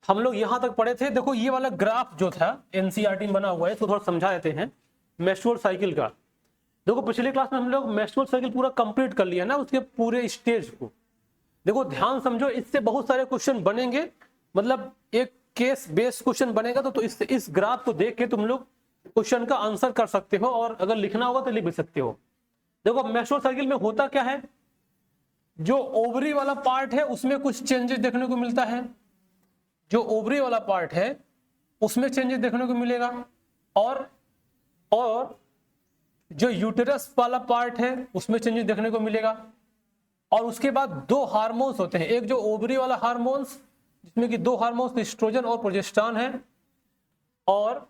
हम लोग यहां तक पढ़े थे। देखो ये वाला ग्राफ जो था एनसीईआरटी में बना हुआ है, इसको थोड़ा समझा देते हैं मेस्ट्रुअल साइकिल का। देखो पिछले क्लास में हम लोग मेस्ट्रुअल साइकिल पूरा कंप्लीट कर लिया ना, उसके पूरे स्टेज को। देखो ध्यान समझो, इससे बहुत सारे क्वेश्चन बनेंगे, मतलब एक केस बेस्ड क्वेश्चन बनेगा। तो इस ग्राफ को देख के तुम लोग क्वेश्चन का आंसर कर सकते हो, और अगर लिखना होगा तो लिख भी सकते हो। देखो मेस्ट्रुअल साइकिल में होता क्या है, जो ओवरी वाला पार्ट है उसमें कुछ चेंजेस देखने को मिलता है, जो ओवरी वाला पार्ट है उसमें चेंजेस देखने को मिलेगा, और जो यूटेरस वाला पार्ट है उसमें चेंजेस देखने को मिलेगा। और उसके बाद दो हार्मोन्स होते हैं, एक जो ओवरी वाला हार्मोन्स जिसमें कि दो हार्मोन्स एस्ट्रोजन और प्रोजेस्टेरॉन है, और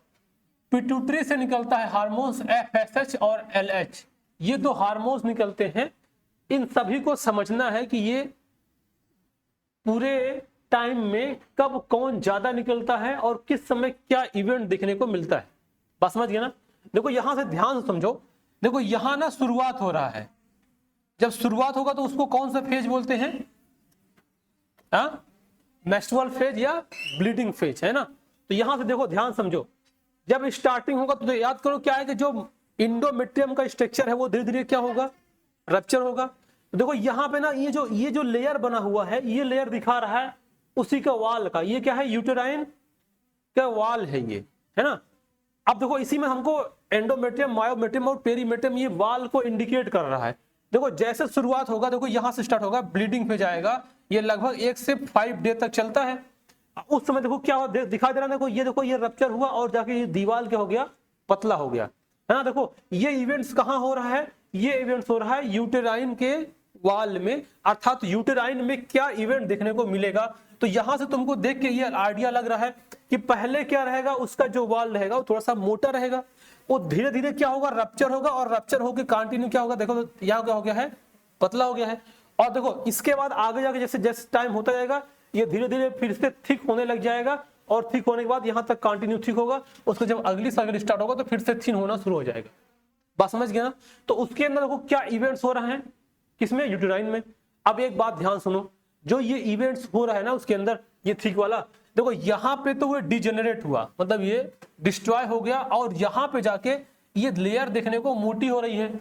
पिट्यूटरी से निकलता है हार्मोन्स एफएसएच और एलएच। ये दो हार्मोन्स निकलते हैं। इन सभी को समझना है कि ये पूरे टाइम में कब कौन ज्यादा निकलता है और किस समय क्या इवेंट देखने को मिलता है। बात समझ गए ना। देखो यहां से ध्यान से समझो, देखो यहां ना शुरुआत हो रहा है, जब शुरुआत होगा तो उसको कौन सा फेज बोलते हैं, मेस्ट्रुअल फेज या ब्लीडिंग फेज, है ना। तो यहां से देखो ध्यान समझो, जब स्टार्टिंग होगा तो याद करो क्या है कि जो इंडोमेट्रियम का स्ट्रक्चर है वो धीरे धीरे क्या होगा, रप्चर होगा। तो देखो यहाँ पे ना ये जो लेयर बना हुआ है, ये लेयर दिखा रहा है उसी का वाल का, ये क्या है, यूटेराइन का वाल है ये, है ना। अब देखो इसी में हमको एंडोमेट्रियम, मायोमेट्रियम और पेरीमेट्रियम ये वाल को इंडिकेट कर रहा है। देखो जैसे शुरुआत होगा, देखो यहां से स्टार्ट होगा, ब्लीडिंग पे जाएगा, ये लगभग 1 से 5 डे तक चलता है। उस समय देखो क्या दिखाई दे रहा है, देखो ये रप्चर हुआ और जाके ये दीवार क्या हो गया, पतला हो गया, है ना। देखो ये इवेंट्स कहां हो रहा है, ये इवेंट्स हो रहा है यूटेराइन के वाल में, अर्थात यूटेराइन में क्या इवेंट देखने को मिलेगा। तो यहां से तुमको देख के ये आइडिया लग रहा है कि पहले क्या रहेगा, उसका जो वाल रहेगा वो थोड़ा सा मोटा रहेगा, वो धीरे धीरे क्या होगा, रप्चर होगा, और रप्चर होकर कंटिन्यू क्या होगा, देखो यहाँ क्या हो गया है, पतला हो गया है। और देखो इसके बाद आगे जाके जैसे जैसे टाइम होता जाएगा ये धीरे धीरे फिर से थिक होने लग जाएगा, और थिक होने के बाद यहाँ तक कंटिन्यू थिक होगा, उसको जब अगली साइकिल स्टार्ट होगा तो फिर से थिन होना शुरू हो जाएगा। बात समझ गया ना। तो उसके अंदर देखो क्या इवेंट्स हो रहे हैं, किसमें, यूटेराइन में। अब एक बात ध्यान सुनो, जो ये इवेंट्स हो रहा है ना उसके अंदर, ये थिक वाला, देखो यहाँ पे तो वो डिजेनरेट हुआ, मतलब ये डिस्ट्रॉय हो गया, और यहाँ पे जाके ये लेयर देखने को मोटी हो रही है।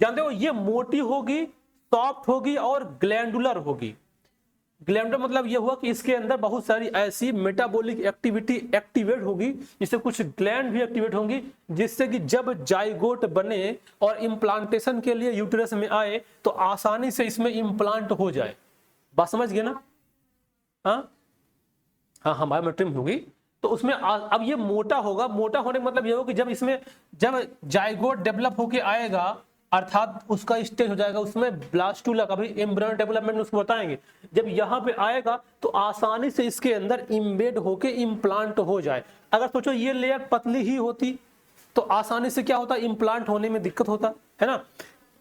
जानते हो ये मोटी होगी, सॉफ्ट होगी और ग्लैंडुलर होगी। ग्लैंडुलर मतलब ये हुआ कि इसके अंदर बहुत सारी ऐसी मेटाबॉलिक एक्टिविटी एक्टिवेट होगी, जिससे कुछ ग्लैंड भी एक्टिवेट होंगी, जिससे कि जब जाइगोट बने और इम्प्लांटेशन के लिए यूटेरस में आए तो आसानी से इसमें इम्प्लांट हो जाए। बात समझ गए ना। हाँ बायोमेट्रिक होगी, तो उसमें अब ये मोटा होगा। मोटा होने का मतलब ये होगा कि जब जाइगोट डेवलप होके आएगा, अर्थात उसका स्टेज हो जाएगा, उसमें ब्लास्टूला का भी एम्ब्रियो डेवलपमेंट उसको बताएंगे, जब यहाँ पे आएगा तो आसानी से इसके अंदर इम्बेड होके इम्प्लांट हो जाए। अगर सोचो ये लेयर पतली ही होती तो आसानी से क्या होता, इम्प्लांट होने में दिक्कत होता, है ना।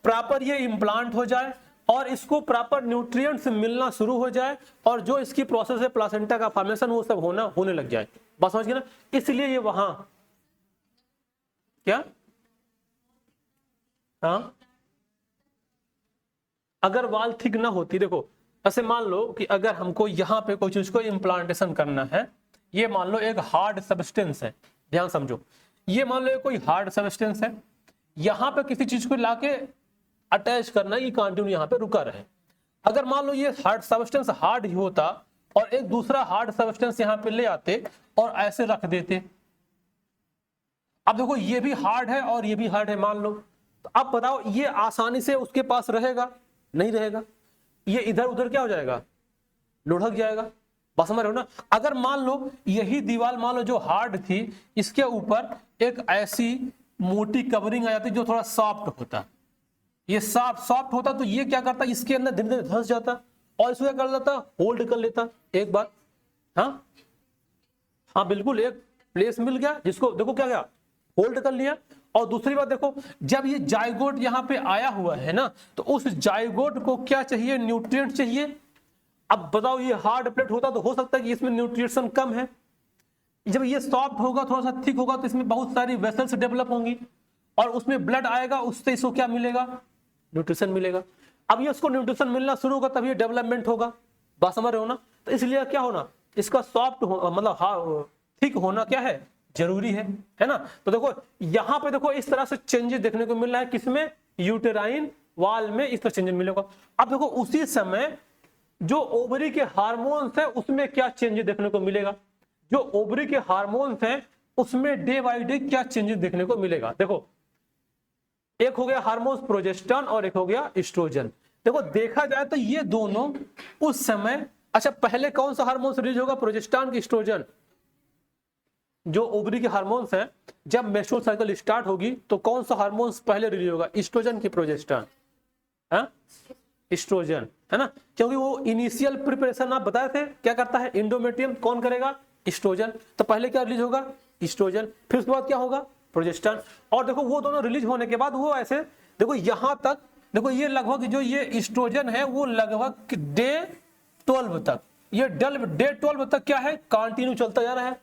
प्रॉपर ये इम्प्लांट हो जाए और इसको प्रॉपर न्यूट्रिएंट्स मिलना शुरू हो जाए, और जो इसकी प्रोसेस है प्लासेंटा का फॉर्मेशन वो सब होने लग जाए। बात समझ गए ना। इसलिए ये वहां क्या, हाँ अगर वाल थिक ना होती, देखो ऐसे मान लो कि अगर हमको यहाँ पे कोई चीज को इम्प्लांटेशन करना है, ये मान लो एक हार्ड सब्सटेंस है, ध्यान समझो, ये मान लो कोई हार्ड सब्सटेंस है, यहाँ पे किसी चीज को लाके अटैच करना, ये कंटिन्यू यहाँ पे रुका रहे। अगर मान लो ये हार्ड सब्सटेंस हार्ड ही होता और एक दूसरा हार्ड सब्सटेंस यहाँ पे ले आते और ऐसे रख देते, अब देखो ये भी हार्ड है और ये भी हार्ड है मान लो, तो अब बताओ ये आसानी से उसके पास रहेगा, नहीं रहेगा, ये इधर उधर क्या हो जाएगा, लुढ़क जाएगा। बस समझ रहे हो ना। अगर मान लो यही दीवार मान लो जो हार्ड थी, इसके ऊपर एक ऐसी मोटी कवरिंग आ जाती जो थोड़ा सॉफ्ट होता, ये सॉफ्ट होता तो ये क्या करता, इसके अंदर धीरे धीरे धंस जाता और इसको क्या कर लेता, होल्ड कर लेता। एक बार हाँ बिल्कुल, एक प्लेस मिल गया जिसको देखो क्या गया, होल्ड कर लिया। और दूसरी बात देखो, जब ये जाइगोट यहाँ पे आया हुआ है ना, तो उस जाइगोट को क्या चाहिए, न्यूट्रिएंट चाहिए। अब बताओ ये हार्ड प्लेट होता तो हो सकता है कि इसमें न्यूट्रिशन कम है, जब ये सॉफ्ट होगा थोड़ा सा थिक होगा तो इसमें बहुत सारी वेसल्स डेवलप होंगी और उसमें ब्लड आएगा, उससे इसको क्या मिलेगा, न्यूट्रिशन मिलेगा। अब ये उसको न्यूट्रिशन मिलना शुरू होगा तभी डेवलपमेंट होगा। बात समझ रहे हो ना। तो इसलिए क्या होना, इसका सॉफ्ट मतलब थिक होना क्या है, जरूरी है ना। तो देखो यहाँ पे देखो इस तरह से चेंजेस देखने को मिल रहा है, किसमें, यूटेराइन वाल में इस तरह चेंजेस मिलेगा। अब देखो उसी समय जो ओवरी के हार्मोन्स है उसमें क्या चेंजेस देखने को मिलेगा, जो ओवरी के हार्मोन्स हैं उसमें डे बाय डे क्या चेंजेस देखने को मिलेगा। देखो एक हो गया हार्मोन्स प्रोजेस्टेरॉन और एक हो गया एस्ट्रोजन। देखो देखा जाए तो ये दोनों उस समय, अच्छा पहले कौन सा हार्मोन्स रिलीज होगा, प्रोजेस्टेरॉन की एस्ट्रोजन। जो ओवरी के हार्मोन्स हैं जब मेंस्ट्रुअल साइकिल स्टार्ट होगी तो कौन सा हार्मोन्स पहले रिलीज होगा, एस्ट्रोजन की प्रोजेस्टेरॉन, एस्ट्रोजन, है ना। क्योंकि वो इनिशियल प्रिपरेशन आप बताए थे क्या करता है, इंडोमेट्रियम कौन करेगा, एस्ट्रोजन। तो पहले क्या रिलीज होगा, एस्ट्रोजन, फिर उसके बाद क्या होगा, प्रोजेस्टेरॉन। और देखो वो दोनों रिलीज होने के बाद वो ऐसे देखो यहां तक, देखो ये लगभग जो ये एस्ट्रोजन है वो लगभग डे 12 तक, ये डे 12 तक क्या है, कंटिन्यू चलता जा रहा है।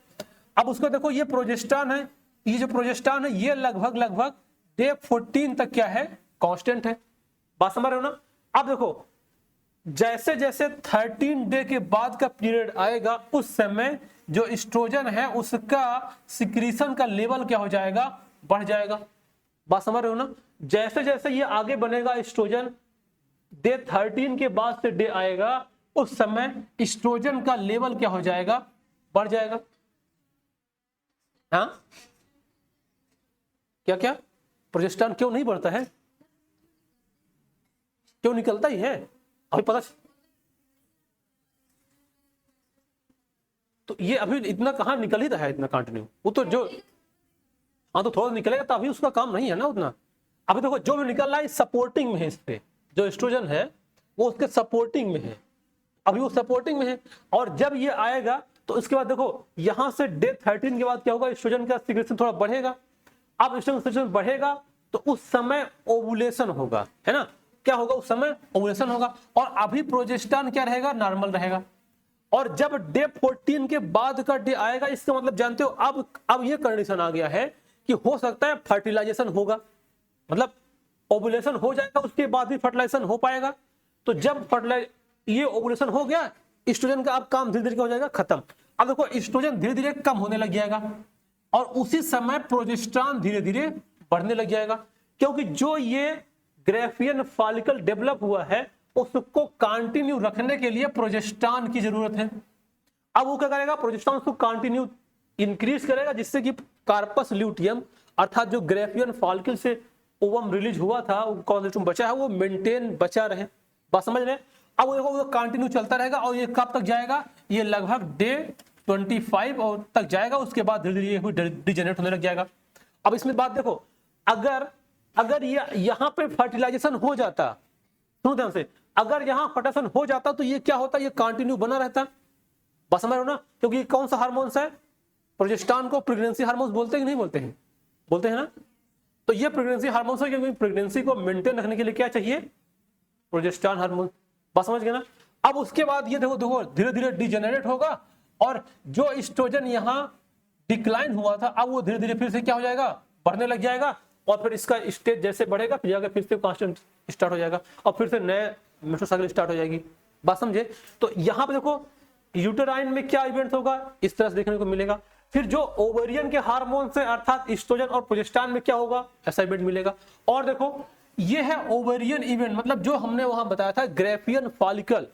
अब उसको देखो ये प्रोजेस्टेरॉन है, ये जो प्रोजेस्टेरॉन है ये लगभग डे 14 तक क्या है, कांस्टेंट है। बात समझ रहे हो ना। अब देखो जैसे जैसे 13 डे के बाद का पीरियड आएगा उस समय जो एस्ट्रोजन है उसका सिक्रीशन का लेवल क्या हो जाएगा, बढ़ जाएगा। बात समझ रहे हो ना। जैसे जैसे ये आगे बनेगा एस्ट्रोजन, डे 13 के बाद से डे आएगा उस समय एस्ट्रोजन का लेवल क्या हो जाएगा, बढ़ जाएगा। हाँ क्या क्या, प्रोजेस्टेरॉन क्यों नहीं बढ़ता है, क्यों निकलता ही है अभी पता। तो ये अभी इतना कहां निकल ही रहा है इतना कंटिन्यू, वो तो जो हाँ तो थोड़ा निकलेगा तो अभी उसका काम नहीं है ना उतना। अभी देखो जो भी निकल रहा है सपोर्टिंग में है, इस पे जो एस्ट्रोजन है वो उसके सपोर्टिंग में है, अभी वो सपोर्टिंग में है। और जब ये आएगा तो इसके बाद देखो यहां से डे 13 के बाद क्या होगा, एस्ट्रोजन का सिक्रेशन थोड़ा बढ़ेगा। अब एस्ट्रोजन सिक्रेशन बढ़ेगा तो उस समय ओवुलेशन होगा, है ना। क्या होगा उस समय, ओवुलेशन होगा। और अभी प्रोजेस्टेरॉन क्या रहेगा, नॉर्मल रहेगा। और जब डे 14 के बाद का डे आएगा इसका मतलब जानते हो अब ये कंडीशन आ गया है कि हो सकता है फर्टिलाइजेशन होगा, मतलब ओवुलेशन हो जाएगा उसके बाद भी फर्टिलाइजेशन हो पाएगा। तो जब ये ओवुलेशन हो गया एस्ट्रोजन का अब काम धीरे धीरे हो जाएगा खत्म। अब देखो एस्ट्रोजन धीरे धीरे कम होने लग जाएगा और उसी समय प्रोजेस्टेरॉन धीरे धीरे बढ़ने लग जाएगा, क्योंकि जो ये ग्राफियन फॉलिकल डेवलप हुआ है उसको कंटिन्यू रखने के लिए प्रोजेस्टेरॉन की जरूरत है। अब वो क्या करेगा, प्रोजेस्टेरॉन उसको कंटिन्यू इंक्रीज करेगा जिससे कि कार्पस ल्यूटियम अर्थात जो ग्राफियन फॉलिकल से ओवम रिलीज हुआ था कॉन्सेप्टुम बचा है वो मेंटेन बचा रहे। बात समझ रहे। अब वो कंटिन्यू चलता रहेगा और ये कब तक जाएगा, ये लगभग डे 25 और तक जाएगा, उसके बाद धीरे धीरे डिजेनरेट होने लग जाएगा। अब इसमें बात देखो, अगर ये यहाँ पे फर्टिलाइजेशन हो जाता, सुनो ध्यान से, अगर यहाँ फर्टिलाइजेशन हो जाता तो ये क्या होता, ये कंटिन्यू बना रहता। बस समझ रहे हो ना। क्योंकि कौन सा हार्मोन्स है, प्रोजेस्टेरॉन को प्रेगनेंसी हार्मोन्स बोलते हैं कि नहीं बोलते हैं, बोलते हैं ना। तो ये प्रेगनेंसी हार्मोन्स है क्योंकि प्रेगनेंसी को मेंटेन रखने के लिए क्या चाहिए, प्रोजेस्टेरॉन हार्मोन। बस समझ गए ना। अब उसके बाद ये देखो धीरे धीरे डिजेनरेट होगा और जो एस्ट्रोजन यहाँ डिक्लाइन हुआ था अब वो धीरे धीरे फिर से क्या हो जाएगा, बढ़ने लग जाएगा। और फिर इसका स्टेज जैसे बढ़ेगा फिर जाकर फिर से कांस्टेंट स्टार्ट हो जाएगा और फिर से नए मेंस्ट्रुअल साइकिल स्टार्ट हो जाएगी। बात समझे। तो यहाँ पे देखो यूटेराइन में क्या इवेंट होगा, इस तरह से देखने को मिलेगा। फिर जो ओवेरियन के हार्मोन से अर्थात एस्ट्रोजन और प्रोजेस्टेरॉन में क्या होगा, ऐसा इवेंट मिलेगा। और देखो ये है ओवेरियन इवेंट, मतलब जो हमने वहां बताया था ग्राफियन फॉलिकल।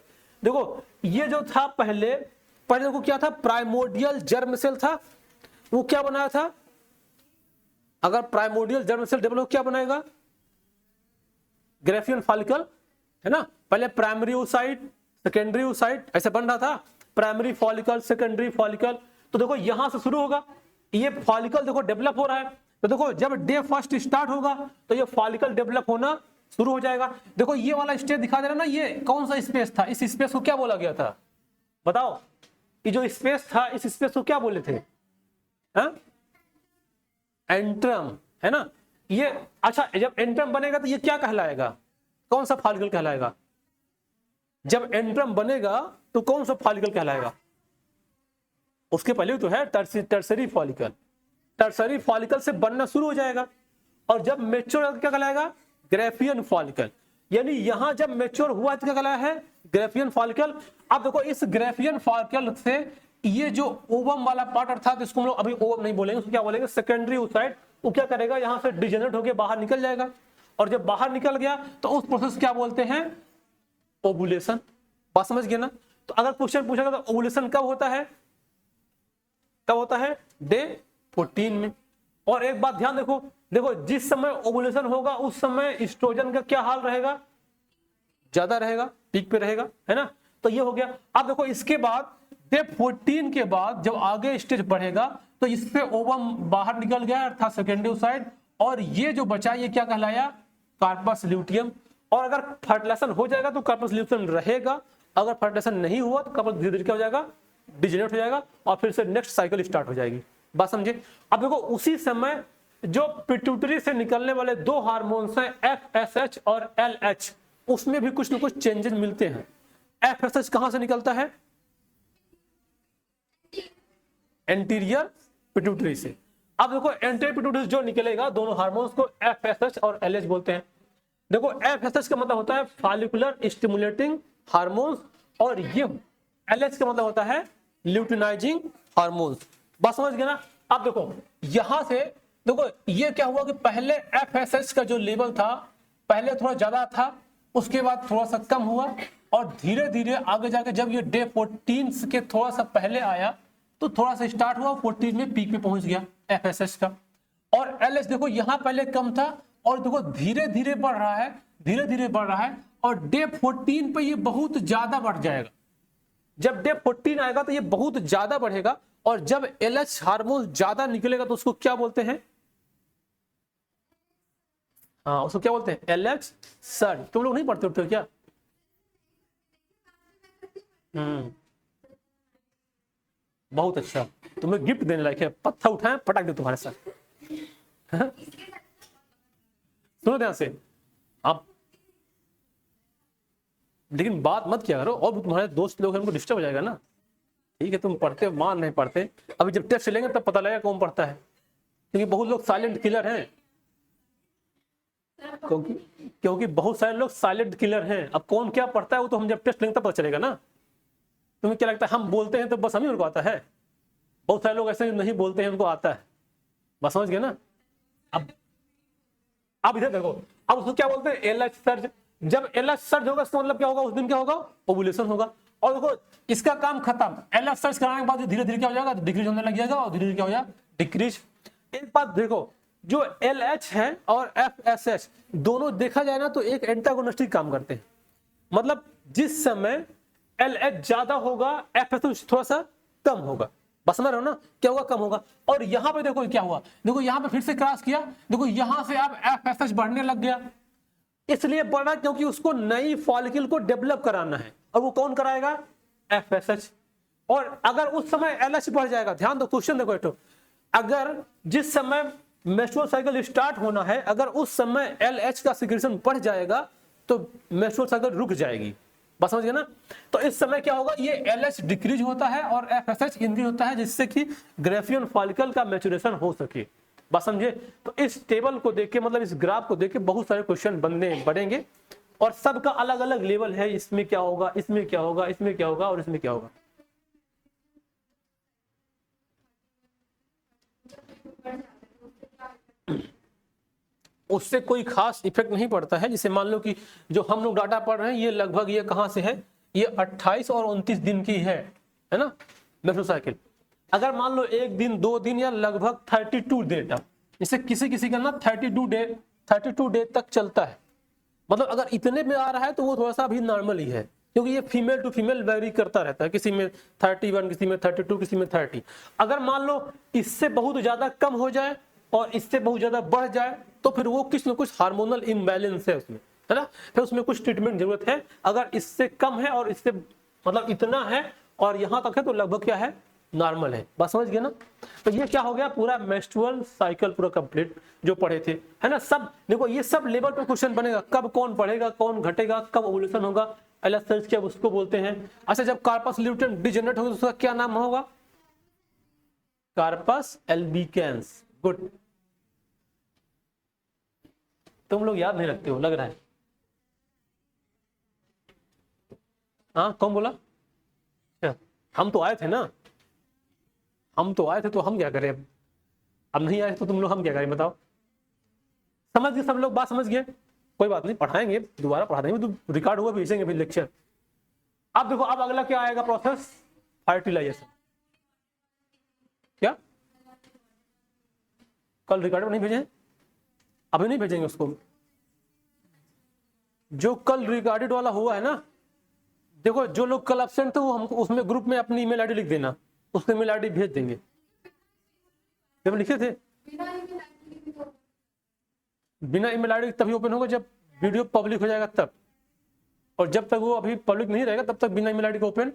देखो ये जो था पहले देखो क्या था, प्राइमोर्डियल जर्म सेल था, वो क्या बनाया था, अगर प्राइमोर्डियल जर्म सेल डेवलप क्या बनाएगा, ग्राफियन फॉलिकल, है ना। पहले प्राइमरी oocyte सेकेंडरी oocyte ऐसे बन रहा था, प्राइमरी फॉलिकल सेकेंडरी फॉलिकल। तो देखो यहां से शुरू होगा, ये फॉलिकल देखो डेवलप हो रहा है। तो देखो जब डे फर्स्ट स्टार्ट होगा तो ये फॉलिकल डेवलप होना शुरू हो जाएगा। देखो ये वाला स्टेज दिखा दे रहा ना, ये कौन सा स्पेस था, इस स्पेस को क्या बोला गया था बताओ, ये जो स्पेस था इस स्पेस को क्या बोले थे, एंट्रम, है ना। ये अच्छा जब एंट्रम बनेगा तो ये क्या कहलाएगा, कौन सा फॉलिकल कहलाएगा, जब एंट्रम बनेगा तो कौन सा फॉलिकल कहलाएगा, उसके पहले तो है टर्सरी फॉलिकल। टर्सरी फॉलिकल से बनना शुरू हो जाएगा और जब मैच्योर क्या कहलाएगा, ग्राफियन फॉलिकल। यानी यहां जब मैच्योर हुआ तो क्या कहलाया है, ग्राफियन फॉलिकल। अब देखो इस ग्राफियन फॉलिकल से ये जो ओवम वाला पार्ट अर्थात इसको हम लोग अभी ओवम नहीं बोलेंगे, उसको क्या बोलेंगे, सेकेंडरी ओसाइट, वो क्या करेगा, यहां से डिजेनरेट होकर बाहर निकल जाएगा, और जब बाहर निकल गया तो उस प्रोसेस क्या बोलते हैं, ओवुलेशन। बात समझ गए ना। तो अगर क्वेश्चन पूछेगा तो ओवुलेशन कब होता है, कब होता है, डे 14 में। और एक बात ध्यान देखो, देखो जिस समय ओवुलेशन होगा उस समय एस्ट्रोजन का क्या हाल रहेगा, ज्यादा रहेगा, पीक पे रहेगा, है ना। तो ये हो गया। अब देखो इसके बाद डे 14 के बाद जब आगे स्टेज बढ़ेगा तो इससे ओवम बाहर निकल गया अर्थात सेकेंडरी ओसाइट, और ये जो बचा ये क्या कहलाया, कार्पस ल्यूटियम। और अगर फर्टिलाइजेशन हो जाएगा तो कार्पस ल्यूटियम रहेगा, अगर फर्टिलाइजेशन नहीं हुआ तो कार्पस धीरे धीरे क्या हो जाएगा, डिजेनरेट हो जाएगा, और फिर से नेक्स्ट साइकिल स्टार्ट हो जाएगी। बात समझे। अब देखो उसी समय जो पिट्यूटरी से निकलने वाले दो हार्मोन्स हैं FSH और LH, उसमें भी कुछ ना कुछ चेंजेस मिलते हैं। FSH कहां से निकलता है, एंटीरियर पिट्यूटरी से। अब देखो एंटीरियर पिट्यूटरी जो निकलेगा, दोनों हार्मोन्स को FSH और LH बोलते हैं। देखो FSH का मतलब होता है फॉलिकुलर स्टिमुलेटिंग हार्मोन्स, और ये LH का मतलब होता है ल्यूटिनाइजिंग हार्मोन्स। बात समझ गए ना। अब देखो यहां से देखो ये क्या हुआ कि पहले FSH का जो लेवल था पहले थोड़ा ज्यादा था, उसके बाद थोड़ा सा कम हुआ, और धीरे धीरे आगे जाके जब ये डे 14 के थोड़ा सा पहले आया तो थोड़ा सा स्टार्ट हुआ, 14 में पीक पे पहुंच गया FSH का। और LH देखो यहां पहले कम था, और देखो धीरे धीरे बढ़ रहा है, धीरे धीरे बढ़ रहा है, और डे 14 पे ये बहुत ज्यादा बढ़ जाएगा। जब डे 14 आएगा तो ये बहुत ज्यादा बढ़ेगा, और जब LH हार्मोन ज्यादा निकलेगा तो उसको क्या बोलते हैं, हाँ उसको क्या बोलते हैं, LH सर्ज। तुम लोग नहीं पढ़ते हो क्या। बहुत अच्छा, तुम्हें गिफ्ट देने लायक है, पत्थर उठाए पटक दे तुम्हारे साथ। सुनो ध्यान से आप, लेकिन बात मत किया करो, और तुम्हारे दोस्त लोग हैं उनको डिस्टर्ब हो जाएगा ना। ठीक है तुम पढ़ते हो, मान नहीं पढ़ते, अभी जब टेस्ट लेंगे तब पता लगेगा कौन पढ़ता है, क्योंकि बहुत लोग साइलेंट किलर हैं, क्योंकि बहुत सारे लोग साइलेंट किलर हैं। अब कौन क्या पढ़ता है वो तो हम जब टेस्ट लेंगे तब पता चलेगा ना। तुम्हें क्या लगता है हम बोलते हैं तो बस हम ही उनको आता है, बहुत सारे लोग ऐसे नहीं बोलते हैं उनको आता है। बस समझ गए ना। अब इधर देखो, अब उसको क्या बोलते हैं, LH सर्ज। जब LH सर्ज होगा इसका मतलब क्या होगा, उस दिन क्या होगा, ओवुलेशन होगा। और देखो इसका काम खत्म, LH सर्ज कराने के बाद धीरे धीरे क्या हो जाएगा, डिक्रीज होने लग जाएगा, और धीरे धीरे क्या हो जाएगा, डिक्रीज। एक बात देखो, जो LH है और FSH दोनों देखा जाए ना तो एक एंटागोनिस्टिक काम करते हैं। मतलब जिस समय LH ज्यादा होगा FSH थोड़ा सा कम होगा। बस समझ रहे हो ना, क्या होगा, कम होगा। और यहां पे देखो क्या हुआ, देखो यहां पे फिर से क्रॉस किया, देखो यहां से अब FSH बढ़ने लग गया। इसलिए बढ़ा क्योंकि उसको नई फॉलिकल को डेवलप कराना है, और वो कौन कराएगा, FSH। और अगर उस समय LH बढ़ जाएगा, ध्यान दो क्वेश्चन देखो बेटो, अगर जिस समय मेंस्ट्रुअल साइकिल स्टार्ट होना है अगर उस समय LH का सिक्रेशन बढ़ जाएगा तो मेंस्ट्रुअल साइकिल रुक जाएगी। बस समझ गए ना। तो इस समय क्या होगा, ये LH डिक्रीज होता है और FSH इंक्रीज होता है, जिससे कि ग्रेफियन फॉलिकल का मैच्योरेशन हो सके। बस समझे। तो इस टेबल को देख के, मतलब इस ग्राफ को देख के बहुत सारे क्वेश्चन बढ़ेंगे, और सबका अलग अलग लेवल है, इसमें क्या होगा, इसमें क्या होगा, इसमें क्या होगा, और इसमें क्या होगा। उससे कोई खास इफेक्ट नहीं पड़ता है। जैसे मान लो कि जो हम लोग डाटा पढ़ रहे हैं ये लगभग, ये कहां से है, ये 28 और 29 दिन की है ना मेट्रो साइकिल। अगर मान लो एक दिन, 2 दिन, या लगभग 32 डेटा, जैसे किसी किसी का ना 32 डे तक चलता है। मतलब अगर इतने में आ रहा है तो वो थोड़ा सा अभी नॉर्मल ही है, क्योंकि ये फीमेल टू फीमेल वेरी करता रहता है, किसी में 31, किसी में 32, किसी में 30। अगर मान लो इससे बहुत ज्यादा कम हो जाए और इससे बहुत ज्यादा बढ़ जाए तो फिर वो कुछ न कुछ हार्मोनल इम्बैलेंस है उसमें, है ना, फिर उसमें कुछ ट्रीटमेंट जरूरत है। अगर इससे कम है और इससे मतलब इतना है और यहां तक है तो लगभग क्या है, नॉर्मल है। बात समझ गए ना। तो ये क्या हो गया, पूरा मेंस्ट्रुअल साइकिल पूरा कंप्लीट जो पढ़े थे, है ना। सब देखो ये सब लेवल पे क्वेश्चन बनेगा, कब कौन पढ़ेगा, कौन घटेगा, कब ओवुलेशन होगा, LH सर्ज क्या उसको बोलते हैं। अच्छा, जब कार्पस ल्यूटियम डिजेनरेट होगा तो उसका क्या नाम होगा, कार्पस एल्बिकेंस। गुड, तुम लोग याद नहीं रखते हो लग रहा है। हाँ कौन बोला, हम तो आए थे ना, हम तो आए थे तो हम क्या करें, अब नहीं आए तो तुम लोग हम क्या करें बताओ। समझ गए सब लोग, बात समझ गए, कोई बात नहीं, पढ़ाएंगे दोबारा पढ़ा देंगे, तो रिकॉर्ड हुआ भेजेंगे फिर लेक्चर। अब देखो अब अगला क्या आएगा प्रोसेस, फर्टिलाइजेशन। क्या कल रिकॉर्ड में नहीं भेजे, अभी नहीं भेजेंगे उसको, जो कल रिकॉर्डेड वाला हुआ है ना, देखो जो लोग कल एब्सेंट थे वो हमको उसमें ग्रुप में अपनी ईमेल आईडी लिख देना, उसको ईमेल आईडी भेज देंगे। जब लिखे थे बिना ईमेल आईडी तभी ओपन होगा जब वीडियो पब्लिक हो जाएगा तब, और जब तक वो अभी पब्लिक नहीं रहेगा तब तक बिना ईमेल आईडी को ओपन।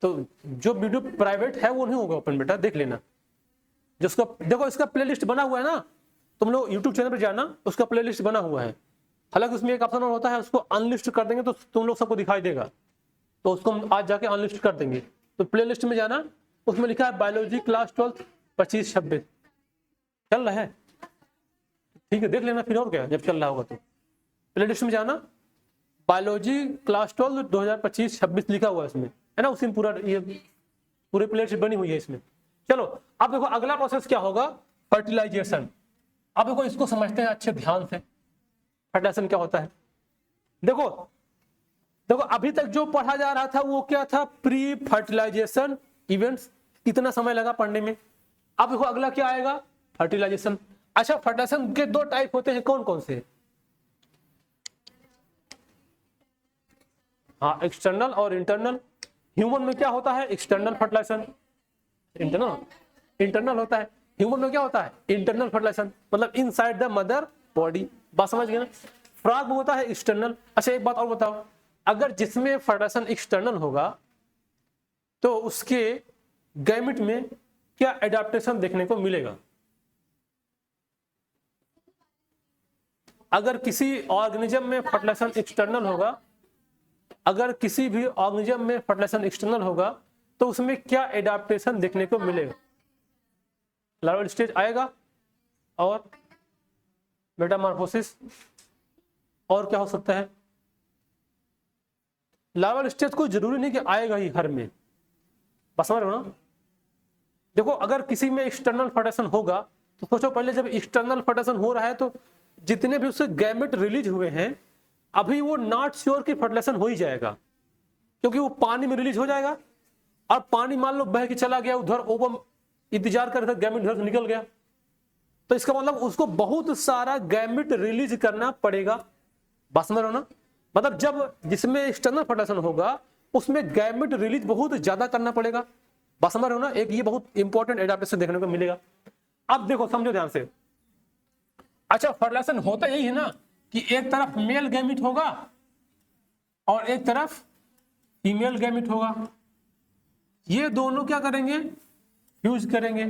तो जो वीडियो प्राइवेट है वो नहीं होगा ओपन बेटा, देख लेना। जिसका देखो इसका प्लेलिस्ट बना हुआ है ना, तुम लोग यूट्यूब चैनल पर जाना, उसका प्लेलिस्ट बना हुआ है। हालांकि उसमें एक ऑप्शन और होता है, उसको अनलिस्ट कर देंगे तो तुम लोग सबको दिखाई देगा, तो उसको हम आज जाके अनलिस्ट कर देंगे। तो प्लेलिस्ट में जाना, उसमें लिखा है बायोलॉजी क्लास 12 25-26 चल रहा है, ठीक है देख लेना फिर, और क्या जब चल रहा होगा तो प्लेलिस्ट में जाना, बायोलॉजी क्लास 12 2025-26 लिखा हुआ है इसमें, है ना, उसी में पूरा ये पूरी प्लेलिस्ट बनी हुई है इसमें। चलो अब देखो अगला प्रोसेस क्या होगा, फर्टिलाइजेशन। अब देखो इसको समझते हैं अच्छे ध्यान से, फर्टिलाइजेशन क्या होता है। देखो देखो अभी तक जो पढ़ा जा रहा था वो क्या था, प्री फर्टिलाइजेशन इवेंट्स, इतना समय लगा पढ़ने में। अब देखो अगला क्या आएगा, फर्टिलाइजेशन। अच्छा फर्टिलाइजेशन के दो टाइप होते हैं, कौन कौन से, हाँ एक्सटर्नल और इंटरनल। ह्यूमन में क्या होता है, एक्सटर्नल फर्टिलाइजेशन, इंटरनल होता है। ह्यूमन में क्या होता है, इंटरनल फर्टिलाइजेशन, मतलब इनसाइड द मदर बॉडी, बात समझ गए ना। फ्रॉग में होता है एक्सटर्नल। अच्छा एक बात और बताओ, अगर जिसमें फर्टिलाइजेशन एक्सटर्नल होगा तो उसके गैमेट में क्या एडाप्टेशन देखने को मिलेगा। अगर किसी ऑर्गेनिज्म में फर्टिलाइजेशन एक्सटर्नल होगा, अगर किसी भी ऑर्गेनिज्म में फर्टिलाइजेशन एक्सटर्नल होगा तो उसमें क्या एडाप्टेशन देखने को मिलेगा, लार्वल स्टेज आएगा और मेटामॉर्फोसिस, और क्या हो सकता है। लार्वल स्टेज कोई जरूरी नहीं कि आएगा ही हर में, बस समझ रहे हो ना। देखो अगर किसी में एक्सटर्नल फर्टिलाइजेशन होगा तो सोचो पहले, जब एक्सटर्नल फर्टिलाइजेशन हो रहा है तो जितने भी उससे गैमेट रिलीज हुए हैं अभी वो नॉट श्योर कि फर्टिलाइजेशन हो ही जाएगा, क्योंकि वो पानी में रिलीज हो जाएगा, और पानी मान लो बह के चला गया उधर, ओवम इंतजार कर रहा था, गैमेट उधर से निकल गया, तो इसका मतलब उसको बहुत सारा गैमेट रिलीज करना पड़ेगा, बस समझ रहे हो ना। मतलब जब जिसमें एक्सटर्नल फर्टिलाइजेशन होगा उसमें गैमेट रिलीज बहुत ज्यादा करना पड़ेगा, बस समझ रहे हो ना। एक ये बहुत इंपॉर्टेंट एडाप्टेशन देखने को मिलेगा। अब देखो समझो ध्यान से, अच्छा फर्टिलाइजेशन होता यही है ना कि एक तरफ मेल गैमेट होगा और एक तरफ फीमेल गैमेट होगा, ये दोनों क्या करेंगे, फ्यूज करेंगे,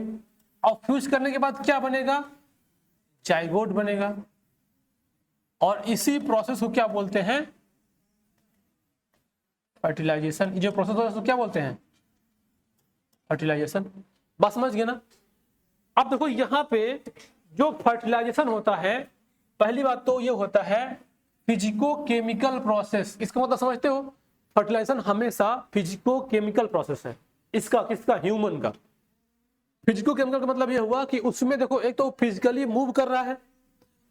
और फ्यूज करने के बाद क्या बनेगा, जाइगोट बनेगा, और इसी प्रोसेस को क्या बोलते हैं, फर्टिलाइजेशन। ये जो प्रोसेस होता है उसको क्या बोलते हैं, फर्टिलाइजेशन, बस समझ गए ना। अब देखो यहाँ पे जो फर्टिलाइजेशन होता है, पहली बात तो ये होता है फिजिको केमिकल प्रोसेस। इसका मतलब समझते हो, फर्टिलाइजेशन हमेशा फिजिको केमिकल प्रोसेस है। इसका किसका, ह्यूमन का। फिजिको केमिकल का मतलब ये हुआ कि उसमें देखो एक तो फिजिकली मूव कर रहा है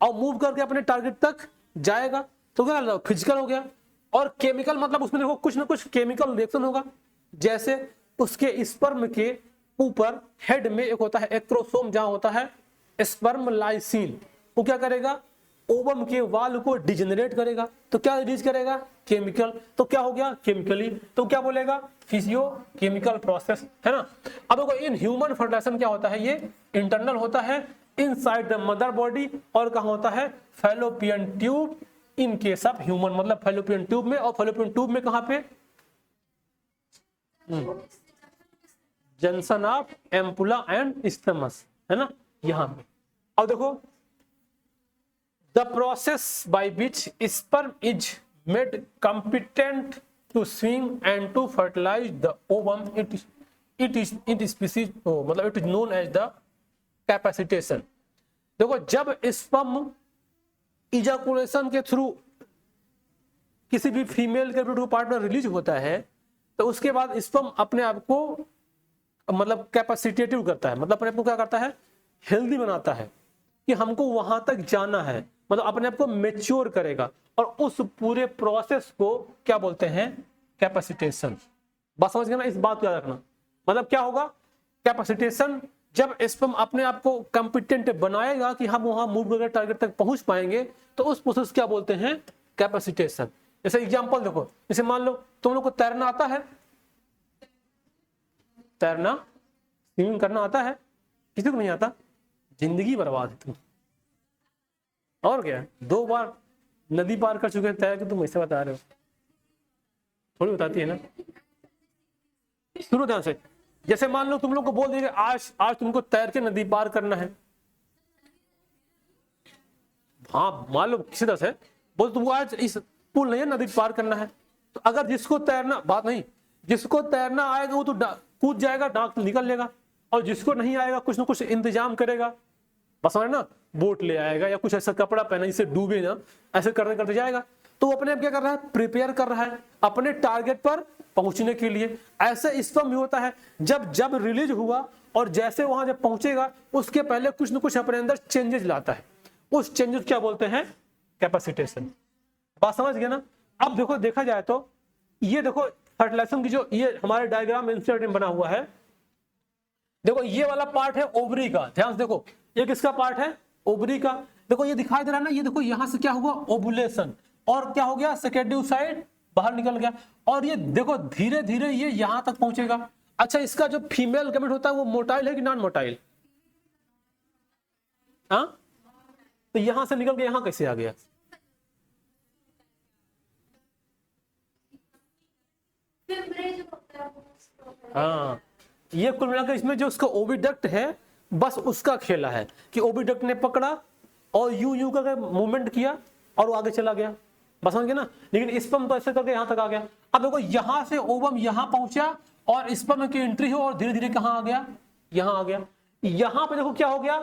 और मूव करके अपने टारगेट तक जाएगा, तो क्या फिजिकल हो गया। और केमिकल मतलब उसमें देखो कुछ ना कुछ केमिकल रिएक्शन होगा, जैसे उसके स्पर्म के ऊपर हेड में एक होता है एक्रोसोम, जहां होता है स्पर्म लाइसिन, वो क्या करेगा, ओवम के वाल को डिजेनरेट करेगा, तो क्या रिलीज करेगा, केमिकल, तो क्या हो गया, केमिकली, तो क्या बोलेगा, फिजियो केमिकल प्रोसेस, है ना। अब देखो इन ह्यूमन फर्टिलाइजेशन क्या होता है, ये इंटरनल होता है इनसाइड द मदर बॉडी, और कहाँ होता है, fallopian tube, in case of human, मतलब फैलोपियन ट्यूब में, और फैलोपियन ट्यूब में कहाँ पे, जंक्शन ऑफ एम्पुला एंड स्टमस, है ना, यहाँ पे। अब देखो the process by which sperm is made competent to swing and to fertilize the ovum, it is species, मतलब it is known as the capacitation। देखो जब स्पर्म इजाकुलेशन के थ्रू किसी भी फीमेल के रिप्रोडक्टिव पार्ट में रिलीज होता है तो उसके बाद स्पर्म अपने आप को मतलब कैपेसिटेटिव करता है, मतलब अपने आप को क्या करता है, हेल्दी बनाता है कि हमको वहां तक जाना है, मतलब अपने आप को मेच्योर करेगा, और उस पूरे प्रोसेस को क्या बोलते हैं, कैपेसिटेशन। बात समझ गए ना, इस बात को याद रखना। मतलब क्या होगा, कैपेसिटेशन, जब स्पर्म अपने आप को कॉम्पिटेंट बनाएगा कि हम वहां मूव करके टारगेट तक पहुंच पाएंगे, तो उस प्रोसेस क्या बोलते हैं, कैपेसिटेशन। जैसे एग्जांपल देखो, जैसे मान लो तुम लोग को तैरना आता है, तैरना स्विमिंग करना आता है, किसी को नहीं आता, जिंदगी बर्बाद है तुम, और क्या, 2 बार नदी पार कर चुके हैं तैर के, तुम ऐसे बता रहे हो, थोड़ी बताती है ना। सुनो ध्यान से, जैसे मान लो तुम लोग को बोल दिया आज तुमको तैर के नदी पार करना है, हाँ मान लो किसी तरह से बोल तुमको आज इस पुल नहीं है, नदी पार करना है, तो अगर जिसको तैरना, बात नहीं, जिसको तैरना आएगा वो तो कूद जाएगा, डाक निकल लेगा, और जिसको नहीं आएगा कुछ ना कुछ इंतजाम करेगा, बस समझ ना, बोट ले आएगा या कुछ ऐसा कपड़ा पहना जिससे डूबे ना, ऐसे करते करते जाएगा। तो वो अपने आप क्या कर रहा है, प्रिपेयर कर रहा है अपने टारगेट पर पहुंचने के लिए। ऐसे स्पर्म भी होता है, जब रिलीज हुआ और जैसे वहां जब पहुंचेगा उसके पहले कुछ ना कुछ अपने अंदर चेंजेस लाता है, उस चेंजेस क्या बोलते हैं, कैपेसिटेशन। बात समझ गए ना। अब देखो, देखा जाए तो ये देखो फर्टिलाइजेशन की जो ये हमारे डायग्राम इंसर्ट में बना हुआ है, देखो ये वाला पार्ट है ओवरी का, ध्यान से देखो, ये किसका पार्ट है, ओवरी का। देखो ये दिखाई दे रहा है ना, ये देखो यहां से क्या हुआ, ओवुलेशन, और क्या हो गया, सेकेंडरी साइड बाहर निकल गया, और ये देखो धीरे धीरे ये यहां तक पहुंचेगा। अच्छा, इसका जो फीमेल गैमेट होता है वो मोटाइल है कि नॉन मोटाइल, हाँ, तो यहां से निकल के यहां कैसे आ गया, हाँ, ये कुल मिलाकर इसमें जो उसका ओविडक्ट है बस उसका खेला है कि ओविडक्ट ने पकड़ा और यूं करके मूवमेंट किया और वो आगे चला गया, बस समझ गए ना। लेकिन स्पर्म तो ऐसे करके यहां तक आ गया। अब देखो यहां से ओवम यहां पहुंचा और स्पर्म की एंट्री हो और धीरे धीरे कहां आ गया, यहां आ गया। यहां पे देखो क्या हो गया,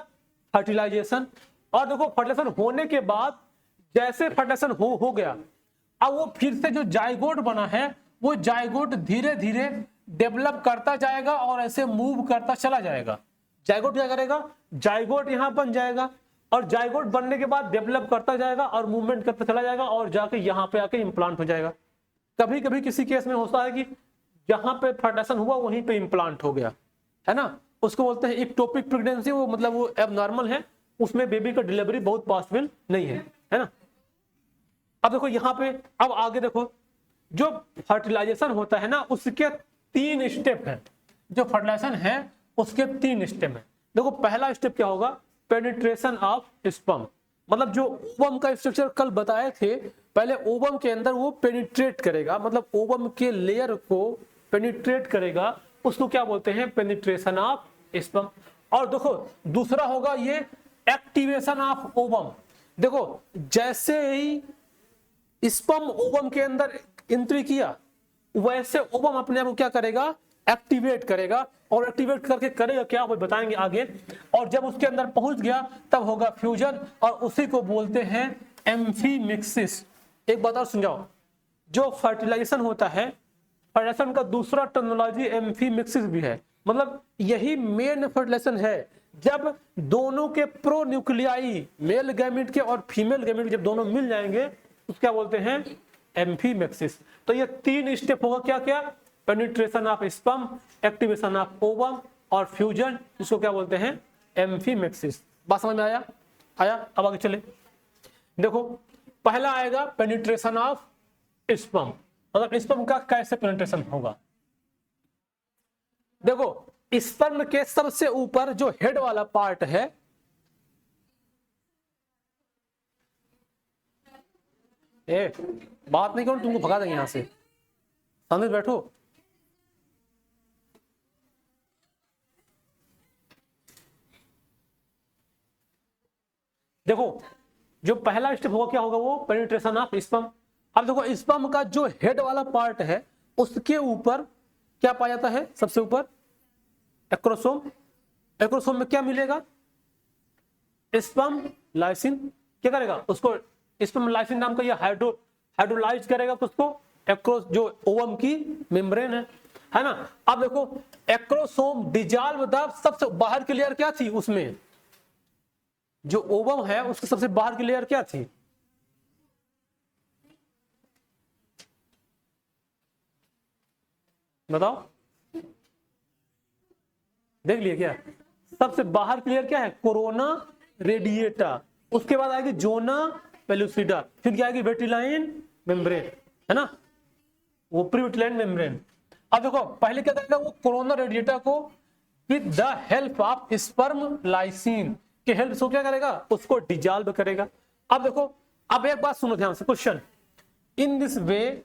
फर्टिलाइजेशन। और देखो फर्टिलाइजेशन होने के बाद जैसे फर्टिलाइजेशन हो गया, अब वो फिर से जो जाइगोट बना है वो जाइगोट धीरे धीरे डेवलप करता जाएगा और ऐसे मूव करता चला जाएगा। जाइगोट क्या करेगा, जाइगोट यहां बन जाएगा और जाइगोट बनने के बाद डेवलप करता जाएगा और मूवमेंट करता चला जाएगा और जाके यहां पे आके इम्प्लांट हो जाएगा। कभी कभी किसी केस में होता है कि जहां पे फर्टिलाइजेशन हुआ वहीं पे इम्प्लांट हो गया, है ना, उसको बोलते हैं इक्टोपिक प्रेगनेंसी। वो मतलब वो एबनॉर्मल है, उसमें बेबी का डिलीवरी बहुत पॉसिबल नहीं है ना। अब देखो यहाँ पे, अब आगे देखो, जो फर्टिलाइजेशन होता है ना उसके 3 स्टेप हैं। जो फर्टिलाइजेशन है उसके 3 स्टेप हैं। देखो पहला स्टेप क्या होगा, पेनिट्रेशन ऑफ स्पर्म। मतलब जो ओवम का स्ट्रक्चर कल बताए थे, पहले ओवम के अंदर वो पेनिट्रेट करेगा, मतलब ओवम के लेयर को पेनिट्रेट करेगा, उसको क्या बोलते हैं, पेनिट्रेशन ऑफ स्पर्म। और देखो दूसरा होगा ये एक्टिवेशन ऑफ ओवम। देखो जैसे ही स्पर्म ओवम के अंदर एंट्री किया वैसे ओवम अपने आप को क्या करेगा, एक्टिवेट करेगा, और एक्टिवेट करके करेगा क्या वो बताएंगे आगे। और जब उसके अंदर पहुंच गया तब होगा फ्यूजन, और उसी को बोलते हैं एम्फीमिक्सिस। एक बात और समझाओ, जो फर्टिलाइजेशन होता है, फर्टिलाइजेशन का दूसरा टर्मिनोलॉजी एम्फीमिक्सिस भी है। मतलब यही मेन फर्टिलाइजेशन है, जब दोनों के प्रो न्यूक्लियाई मेल गैमेट के और फीमेल गैमेट जब दोनों मिल जाएंगे तो क्या बोलते हैं, एम्फीमिक्सिस। तो ये 3 स्टेप होगा, क्या क्या, penetration of sperm, activation of ovum और फ्यूजन, इसको क्या बोलते हैं, एम्फीमिक्सिस। बात समझ में आया, अब आगे चले। देखो पहला आएगा पेनिट्रेशन ऑफ स्पर्म, मतलब स्पर्म का कैसे पेनिट्रेशन होगा। देखो स्पर्म के सबसे ऊपर जो हेड वाला पार्ट है, बात नहीं करो तुमको भगा देंगे यहां से, सामने बैठो। देखो जो पहला स्टेप होगा क्या होगा, वो पेनिट्रेशन ऑफ स्पर्म। अब देखो स्पर्म का जो हेड वाला पार्ट है उसके ऊपर क्या पाया जाता है, सबसे ऊपर एक्रोसोम। एक्रोसोम में क्या मिलेगा, स्पर्म लाइसिन। क्या करेगा उसको, स्पर्म लाइसिन नाम का ये हाइड्रोलाइज करेगा उसको, एक्रोस जो ओवम की मेम्ब्रेन है ना। अब देखो एक्रोसोम डिजॉल्व द, सबसे बाहर की लेयर क्या थी उसमें, जो ओवम है उसकी सबसे बाहर की लेयर क्या थी, बताओ, देख लिया क्या, सबसे बाहर की लेयर क्या है, कोरोना रेडिएटा, उसके बाद आएगी जोना पेलुसिडा, फिर क्या आएगी वेटिलाइन मेम्ब्रेन, है ना, वो प्रीवेटिलाइन मेम्ब्रेन। अब देखो पहले क्या करेगा वो कोरोना रेडिएटा को with the help of sperm lysine के हेल्प से क्या करेगा, उसको डिजॉल्व करेगा। अब देखो, अब एक बात सुनो ध्यान से, question, in this way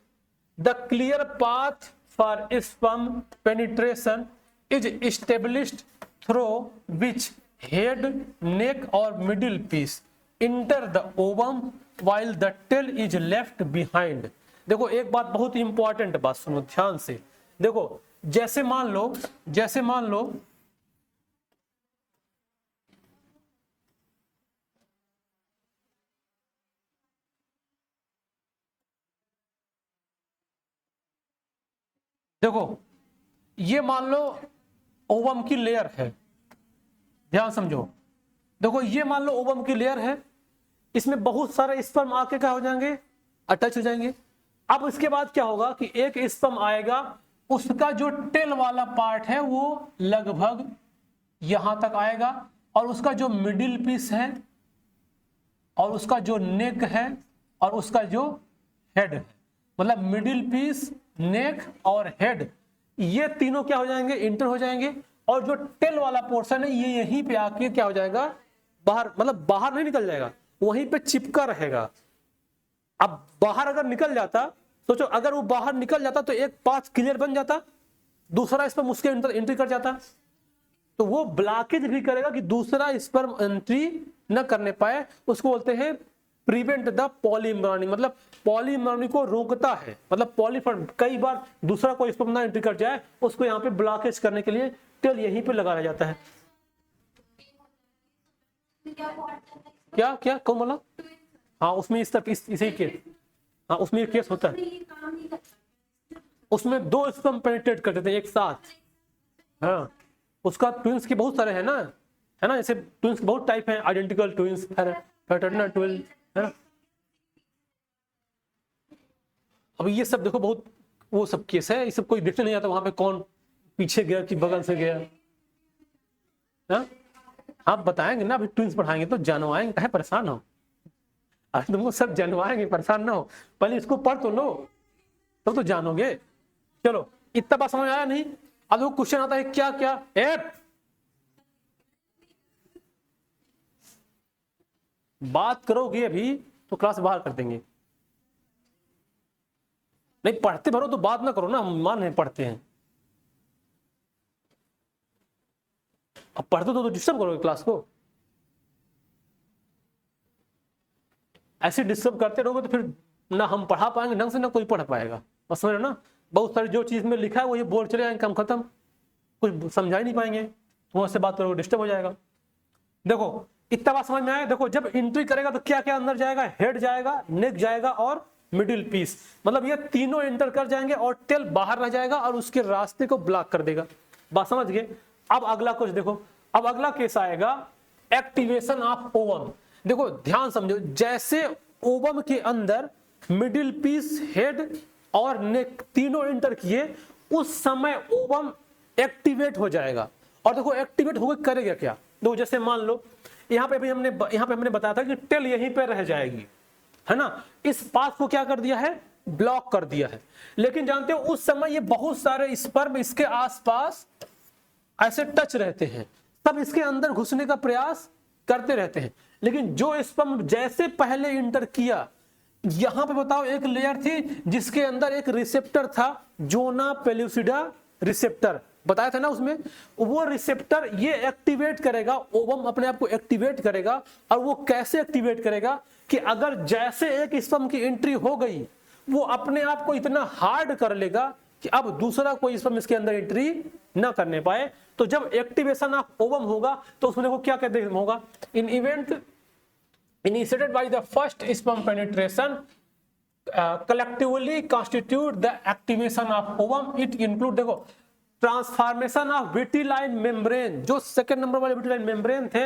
the clear path for sperm penetration is established through which head, neck और middle piece enter the ovum while the tail is left behind। देखो एक बात बहुत इंपॉर्टेंट बात सुनो ध्यान से, देखो जैसे मान लो देखो ये मान लो ओवम की लेयर है, ध्यान समझो, देखो ये मान लो ओवम की लेयर है, इसमें बहुत सारे स्पर्म आके क्या हो जाएंगे, अटैच हो जाएंगे। अब इसके बाद क्या होगा कि एक स्पर्म आएगा, उसका जो टेल वाला पार्ट है वो लगभग यहां तक आएगा, और उसका जो मिडिल पीस है और उसका जो नेक है और उसका जो हेड है, मतलब मिडिल पीस, नेक और हेड, ये तीनों क्या हो जाएंगे, इंटर हो जाएंगे, और जो टेल वाला पोर्शन है ये यहीं पे आके क्या हो जाएगा, बाहर, मतलब बाहर नहीं निकल जाएगा, वहीं पे चिपका रहेगा। अब बाहर अगर निकल जाता, सोचो अगर वो बाहर निकल जाता तो एक पाथ क्लियर बन जाता, दूसरा स्पर्म उसके एंट्री कर जाता, तो वो ब्लॉकेज भी करेगा कि दूसरा स्पर्म एंट्री न करने पाए, उसको बोलते हैं प्रिवेंट द पॉलीमर्नी, मतलब पॉलीमर्नी को रोकता है, मतलब पॉलीफर्म, कई बार दूसरा कोई स्पर्म ना एंट्री कर जाए, उसको यहाँ पे ब्लॉकेज करने के लिए टेल यहीं पे लगाया जाता है। क्या क्या कौन बोला, हाँ उसमें इस तरह इसी केस, हाँ उसमें एक केस होता है, उसमें दो स्पर्म पेनिट्रेट कर देते हैं एक साथ, हाँ उसका ट्विंस के बहुत सारे हैं ना, है ना, जैसे ट्विंस के बहुत टाइप हैं, आइडेंटिकल ट्विंस, फ्रेटर्नल ट्विंस, है ना। अब ये सब देखो बहुत वो सब केस है, ये सब कोई देखने नहीं आता वहां पे कौन पीछे गया कि बगल से गया, हाँ आप बताएंगे ना, अभी ट्विंस पढ़ाएंगे तो जानवाएंगे, कहे परेशान हो, अरे तुमको सब जानवाएंगे, परेशान ना हो, पहले इसको पढ़ तो लो तो जानोगे। चलो इतना बात समझ आया नहीं। अब वो क्वेश्चन आता है क्या क्या एप, बात करोगे अभी तो क्लास बाहर कर देंगे, नहीं पढ़ते भरो तो बात ना करो ना, मान है पढ़ते हैं, अब पढ़ते तो डिस्टर्ब करोगे क्लास को, ऐसे डिस्टर्ब करते रहोगे तो फिर ना हम पढ़ा पाएंगे ढंग से, ना कोई पढ़ पाएगा, बस समझ रहे ना, बहुत सारी जो चीज में लिखा है वो ये बोल चले जाएंगे, काम खत्म, कुछ समझा ही नहीं पाएंगे, वहां से बात करोगे डिस्टर्ब हो जाएगा। देखो इतना बात समझ में आया, देखो जब एंट्री करेगा तो क्या क्या अंदर जाएगा, हेड जाएगा, नेक जाएगा और मिडिल पीस, मतलब ये तीनों एंटर कर जाएंगे और टेल बाहर रह जाएगा और उसके रास्ते को ब्लॉक कर देगा, बात समझ गए। अब अगला कुछ देखो, अब अगला केस आएगा एक्टिवेशन ऑफ ओवम। देखो ध्यान समझो, जैसे ओवम के अंदर मिडिल पीस, हेड और नेक तीनों एंटर किए, उस समय ओवम एक्टिवेट हो जाएगा, और देखो एक्टिवेट होकर करेगा क्या, देखो जैसे मान लो यहाँ पे हमने बताया था कि टेल यहीं पे रह जाएगी, है ना, इस पाथ को क्या कर दिया है, ब्लॉक कर दिया है, लेकिन जानते हो उस समय ये बहुत सारे स्पर्म इसके आसपास ऐसे टच रहते हैं, सब इसके अंदर घुसने का प्रयास करते रहते हैं, लेकिन जो स्पर्म जैसे पहले इंटर किया, यहां पे बताओ एक लेयर थी जिसके अंदर एक रिसेप्टर था, जोना पेलुसिडा रिसेप्टर बताया था ना, उसमें वो रिसेप्टर ये एक्टिवेट करेगा, ओवम अपने आप को एक्टिवेट करेगा, और वो कैसे एक्टिवेट करेगा कि अगर जैसे एक स्पर्म की एंट्री हो गई, वो अपने आप को इतना हार्ड कर लेगा कि अब दूसरा कोई स्पर्म इसके अंदर एंट्री ना करने पाए। तो जब एक्टिवेशन ऑफ ओवम होगा तो उसमें देखो क्या कहते होगा, in event initiated by the first sperm penetration collectively constitute the activation of ovum. It include, देखो, ट्रांसफॉर्मेशन ऑफ विटिलाइन मेम्ब्रेन, जो सेकंड नंबर वाले विटिलाइन मेम्ब्रेन थे,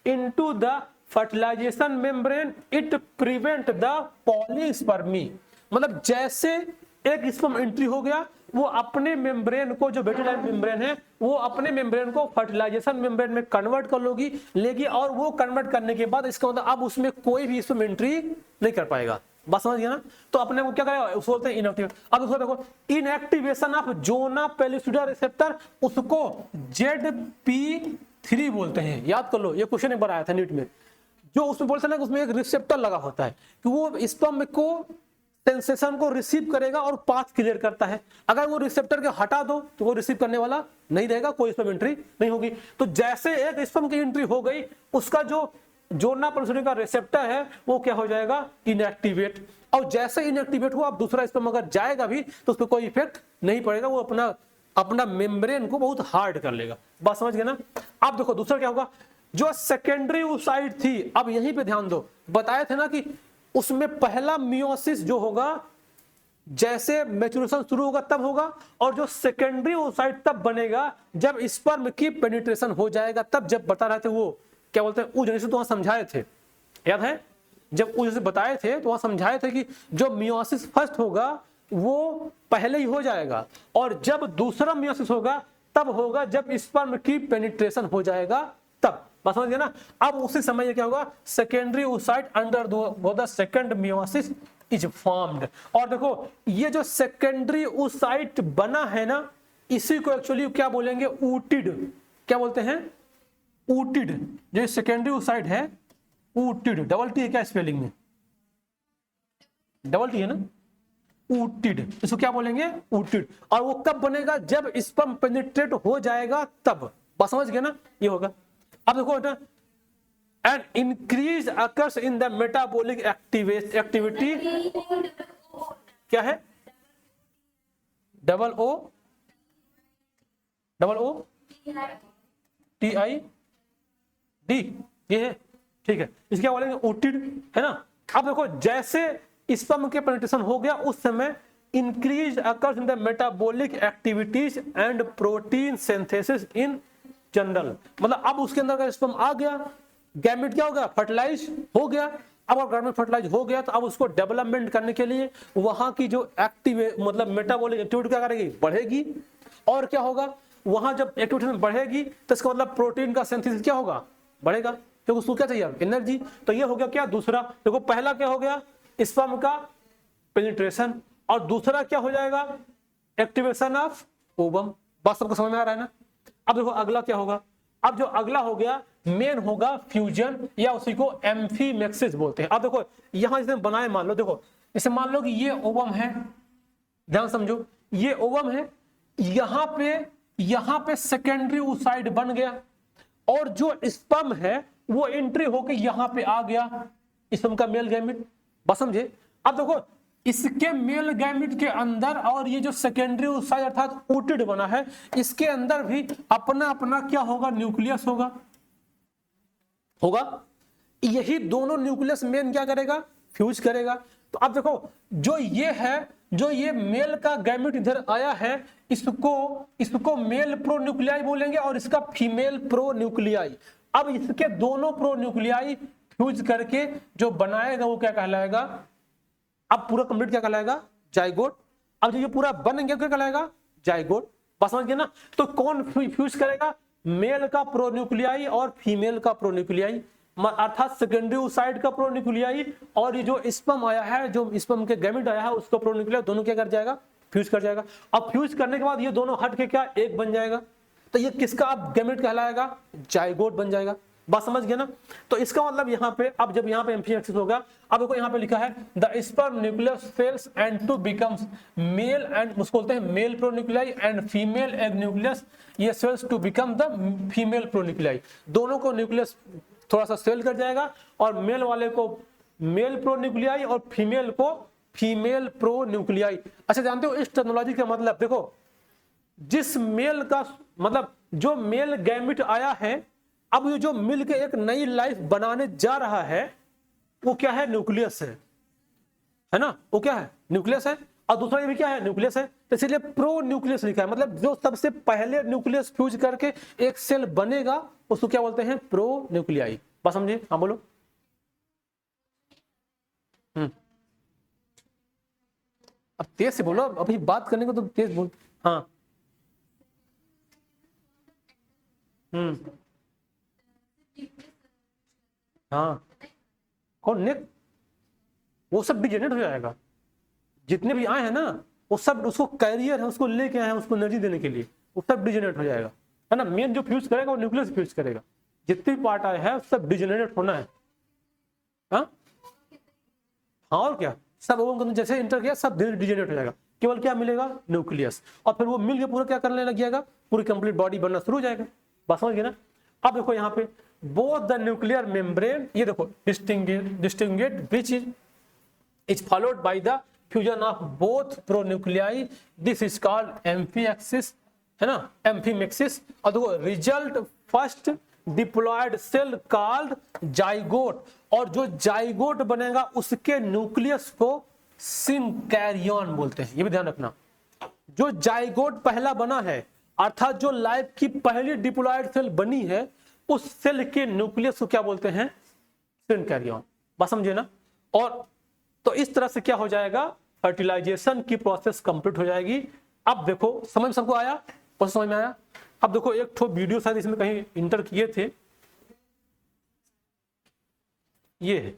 into the fertilization membrane. It prevent the polyspermy, मतलब जैसे एक sperm entry हो गया, वो अपने मेम्ब्रेन को, जो विटिलाइन मेम्ब्रेन है, वो अपने मेम्ब्रेन को फर्टिलाइजेशन मेम्ब्रेन में कन्वर्ट कर लेगी, और वो कन्वर्ट करने के बाद इसका मतलब अब उसमें कोई भी स्पर्म एंट्री नहीं कर पाएगा। बस समझ गया ना। तो अपने को क्या करेगा, उसको बोलते हैं इनएक्टिव। अब उसको देखो, inactivation of zona pellucida receptor, उसको ZP3 बोलते हैं। याद कर लो, ये क्वेश्चन एक बार आया था नीट में, जो उसमें बोलते हैं ना कि उसमें एक रिसेप्टर लगा होता है कि वो स्पर्म को सेंसेशन को रिसीव करेगा और पाथ क्लियर करता है। अगर वो रिसेप्टर के हटा दो तो वो रिसीव करने वाला नहीं रहेगा, कोई स्पर्म एंट्री नहीं होगी। तो जैसे एक स्पर्म की एंट्री हो गई, उसका जो जोना पेलिसुडा का रिसेप्टर है वो क्या हो जाएगा, इनएक्टिवेट। और जैसे इनएक्टिवेट हुआ, अब दूसरा स्पर्म अगर जाएगा भी तो उस पर कोई इफेक्ट नहीं पड़ेगा, वो अपना मेम्ब्रेन को बहुत हार्ड कर लेगा। बात समझ गए ना। अब देखो दूसरा क्या होगा, जो सेकेंडरी ओसाइट थी, अब यहीं पे ध्यान दो, बताए थे ना कि उसमें पहला मियोसिस जो होगा, जैसे मैच्योरेशन शुरू होगा तब होगा, और जो सेकेंडरी ओसाइट तब बनेगा जब स्पर्म की पेनिट्रेशन हो जाएगा, तब जब बता रहे थे वो क्या बोलते हैं, जैसे तो वहां समझाए थे, याद है, जब जैसे बताए थे तो वहां समझाए थे कि जो मियोसिस फर्स्ट होगा वो पहले ही हो जाएगा, और जब दूसरा मियोसिस होगा तब होगा जब स्पर्म की पेनिट्रेशन हो जाएगा तब। बस समझ गया ना। अब उसी समय क्या होगा, secondary oocyte under the second meiosis is formed. और देखो ये जो सेकेंडरी ओसाइट बना है ना, इसी को एक्चुअली क्या बोलेंगे, ऊटिड। क्या बोलते हैं, ऊटिड। जो सेकेंडरी ओसाइट है, ऊटिड, डबल टी है क्या स्पेलिंग में, डबल टी है ना, ऊटिड, इसको क्या बोलेंगे, ऊटिड। और वो कब बनेगा, जब स्पर्म पेनिट्रेट हो जाएगा तब। बस समझ गए ना, ये होगा। अब देखो बेटा, and increase occurs in the metabolic activity, क्या है, डबल ओ TI D, ये है, ठीक है। इसके क्या बोलेंगे, ऊटिड, है ना। अब देखो जैसे स्पर्म के पेनिट्रेशन हो गया, उस समय increase occurs in the metabolic activities and protein synthesis in general. मतलब अब उसके अंदर का स्पर्म आ गया, गैमेट क्या हो गया, फर्टिलाइज हो गया। अब अगर गैमेट फर्टिलाइज हो गया तो अब उसको डेवलपमेंट करने के लिए वहां की जो एक्टिव मतलब मेटाबॉलिक एक्टिविटी क्या करेगी, बढ़ेगी। और क्या होगा, वहां जब एक्टिविटी बढ़ेगी तो इसका मतलब प्रोटीन का सिंथेसिस क्या होगा, बढ़ेगा, क्योंकि उसको क्या चाहिए, एनर्जी। तो ये हो गया क्या, दूसरा। देखो पहला क्या हो गया, स्पर्म का पेनिट्रेशन, और दूसरा क्या हो जाएगा, एक्टिवेशन ऑफ ओवम। बात सबको समझ में आ रहा है ना। अब देखो अगला क्या होगा, अब जो अगला हो गया मेन होगा फ्यूजन, या उसी को एम्फीमेक्सिस बोलते हैं। अब देखो यहां जिसने बनाए, मान लो, देखो इसे मान लो कि ये ओवम है, ध्यान समझो, ये ओवम है, यहां पे सेकेंडरी ओसाइट बन गया, और जो स्पर्म है वो एंट्री होकर यहां पे आ गया, स्पर्म का मेल गैमेट। बस समझे। अब देखो इसके मेल गैमेट के अंदर और ये जो सेकेंडरी ओसाइट अर्थात ऊटिड बना है, इसके अंदर भी अपना अपना क्या होगा, न्यूक्लियस होगा। यही दोनों न्यूक्लियस मेन क्या करेगा, फ्यूज करेगा। तो अब देखो जो ये है, जो ये मेल का गैमेट इधर आया है, इसको मेल प्रोन्यूक्लियाई बोलेंगे, और इसका फीमेल प्रोन्यूक्लियाई। अब इसके दोनों प्रोन्यूक्लियाई फ्यूज करके जो बनाएगा वो क्या कहलाएगा, अब पूरा कंप्लीट क्या कहलाएगा, जाइगोट। अब जो ये पूरा बन गया क्या कहलाएगा, जाइगोट। बस समझ गए ना। तो कौन फ्यूज करेगा, मेल का प्रोन्यूक्लियाई और फीमेल का प्रोन्यूक्लियाई, अर्थात सेकेंडरी ओसाइट का प्रोन्यूक्लियाई, और ये जो स्पर्म आया है, जो स्पर्म के गैमेट आया है, उसका प्रोन्यूक्लियाई, दोनों क्या कर जाएगा, फ्यूज कर जाएगा। अब फ्यूज करने के बाद ये दोनों हट के क्या एक बन जाएगा, तो ये किसका अब गैमेट कहलाएगा, जाइगोट बन जाएगा। बात समझ गया ना। तो इसका मतलब यहाँ पे, अब जब यहाँ पे एम्फीमेक्सिस होगा, अब देखो यहाँ पे लिखा है the sperm nucleus fails and to becomes male end, उसको बोलते हैं male pronuclei, and female egg nucleus ये cells to become the female pronuclei. दोनों को न्यूक्लियस थोड़ा सा सेल कर जाएगा, और मेल वाले को मेल प्रोन्यूक्लियाई और फीमेल को फीमेल प्रोन्यूक्लियाई। अच्छा जानते हो इस टेक्नोलॉजी का मतलब, देखो जिस मेल का मतलब जो मेल गैमेट आया है, अब ये जो मिल के एक नई लाइफ बनाने जा रहा है, वो क्या है, न्यूक्लियस है। है ना, वो क्या है, न्यूक्लियस है, और दूसरा ये भी क्या है, न्यूक्लियस है, तो इसलिए प्रो न्यूक्लियस लिखा है, मतलब जो सबसे पहले न्यूक्लियस फ्यूज करके एक सेल बनेगा उसको क्या बोलते हैं, प्रो न्यूक्लियाई। बात समझे? हाँ बोलो। अब तेज से बोलो, अभी बात करने को तो तेज बोल। हाँ। हाँ कौन, नेक, वो सब डिजेनरेट हो जाएगा, जितने भी आए हैं ना वो सब, उसको कैरियर है, उसको लेके आए हैं उसको एनर्जी देने के लिए, वो सब डिजेनरेट हो जाएगा, है ना। मेन जो फ्यूज करेगा वो न्यूक्लियस फ्यूज करेगा, जितने भी पार्ट आए हैं सब डिजेनरेट होना है। हाँ और क्या, सब वो जैसे इंटर किया सब डिजेनरेट हो जाएगा, केवल क्या मिलेगा, न्यूक्लियस, और फिर वो मिल के पूरा क्या करने लग जाएगा, पूरी कंप्लीट बॉडी बनना शुरू हो जाएगा। बात समझ गए ना। अब देखो यहाँ पे बोथ द न्यूक्लियर मेम्ब्रेन, ये देखो distinguish which is followed by the fusion of both pronuclei, this is called amphimixis, है ना, एम्फीमेक्सिस। और देखो result first diploid cell called zygote, और जो जाइगोट बनेगा उसके न्यूक्लियस को सिंकैरियन बोलते हैं, ये भी ध्यान रखना। जो जाइगोट पहला बना है, अर्थात जो लाइफ की पहली डिप्लॉयड सेल बनी है, उस सेल के न्यूक्लियस को क्या बोलते हैं, सिंकैरियन। बात समझे ना। और तो इस तरह से क्या हो जाएगा, फर्टिलाइजेशन की प्रोसेस कंप्लीट हो जाएगी। अब देखो समझ में सबको आया, प्रोसेस समझ में आया। अब देखो एक ठो वीडियो शायद इसमें कहीं इंटर किए थे, ये है